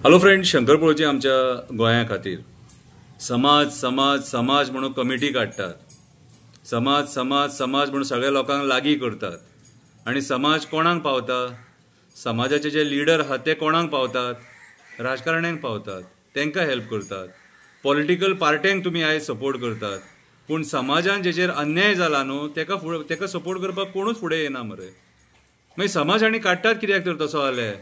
Hello friend, Shankar पळोवची आमच्या गोंया खातीर समाज समाज समाज म्हणून कमिटी काडटात. समाज समाज समाज म्हणून सगळ्या लोकांक लागीं करतात आणि समाज कोणाक पावता? समाजाचे जे लीडर आहात ते कोणाक पावतात? राजकारण्यांक पावतात, तांकां हेल्प करतात. पॉलिटिकल पार्ट्यांक तुमी आयज सपोर्ट करतात, पूण समाजान जेचेर अन्याय जाला न्हू तेका सपोर्ट करपाक कोणूच फुडें येना मरे. मागीर समाज आनी काडटात कित्याक तर तसो जाल्यार?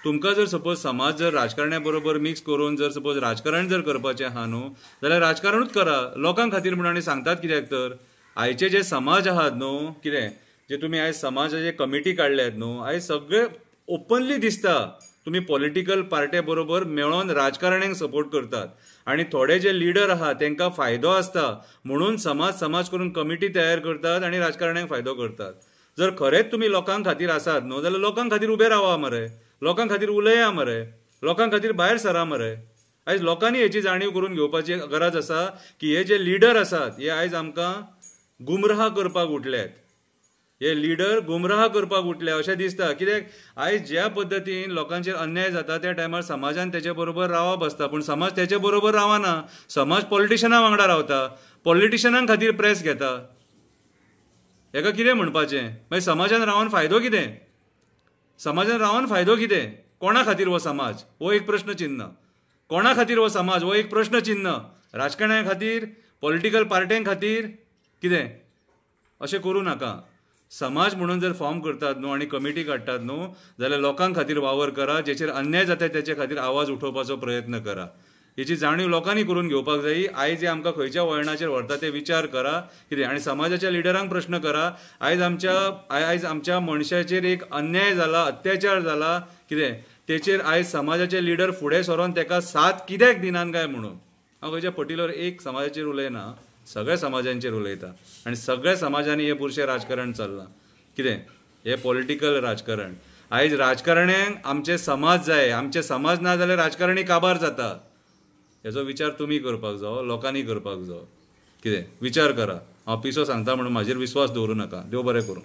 तुमकां जर सपोज समाज जर राजकारण्या बरोबर मिक्स करून जर सपोज राजकारण जर करपाचें आहा न्हू जाल्यार राजकारणूच करा लोकां खातीर म्हणून. आनी सांगतात कित्याक तर आयचे जे समाज आहात न्हू, कितें जे तुमी आयज समाजाचे कमिटी काडल्यात न्हू, आयज सगळे ओपनली दिसता तुमी पॉलिटिकल पार्ट्या बरोबर मेळोन राजकारण्यांक सपोर्ट करतात आणि थोडे जे लीडर आहात तांकां फायदो आसता म्हणून समाज समाज करून कमिटी तयार करतात आणि राजकारण्यांक फायदो करतात. जर खरेंच तुमी लोकां खातीर आसात न्हू जाल्यार लोकां खातीर उबे रावा मरे, लोकां खातीर उलया मरे, लोकां खातीर भायर सरा मरे. आयज लोकांनी हेची जाणीव करून घेवपाची गरज आसा की हे जे लीडर आसात हे आयज आमकां गुमराह करपाक उठल्यात. हे लीडर गुमराह करपाक उठले अशें दिसता. कित्याक आयज ज्या पद्दतीन लोकांचेर अन्याय जाता त्या टायमार समाजान तेचे बरोबर रावप आसता, पूण समाज तेचे बरोबर रावना. समाज पॉलिटिशनां वांगडा रावता, पॉलिटिशनां खातीर प्रेस घेता. हेका कितें म्हणपाचें? मागीर समाजान रावन फायदो कितें? समाजान रावन फायदो कितें? कोणा खातीर हो समाज? हो एक प्रश्न चिन्ह. कोणा खातीर हो समाज? हो एक प्रश्न चिन्ह. राजकारण्यां खातीर, पॉलिटिकल पार्ट्यां खातीर कितें? अशें करूं नाका. समाज म्हणून जर फॉर्म करतात न्हू आनी कमिटी काडटात न्हू जाल्यार लोकां खातीर वावर करा. जेचेर अन्याय जाता तेचे खातीर आवाज उठोवपाचो प्रयत्न करा. हेची जाणीव लोकांनी करून घेवपाक जायी. आयज जे आमकां खंयच्या वळणाचेर व्हरता ते विचार करा कितें, आनी समाजाच्या लिडरांक प्रश्न करा. आयज आमच्या मनशाचेर एक अन्याय जाला, अत्याचार जाला कितें, तेचेर आयज समाजाचे लिडर फुडें सरोन तेका साथ कित्याक दिनात काय म्हणून. हांव खंयच्या पर्टिक्युलर एक समाजाचेर उलयना, सगळ्या समाजांचेर उलयता. आनी सगळ्या समाजांनी हे बुरशें राजकारण चल्लां. कितें हे पॉलिटिकल राजकारण. आयज राजकारण्यांक आमचे समाज जाय, आमचे समाज ना जाल्यार राजकारणी काबार जाता. हेचो विचार तुमी करपाक जायो, लोकांनी करपाक जायो. कितें विचार करा. हांव पिसो सांगता म्हणून म्हाजेर विस्वास दवरूं नाका. देव बरें करूं.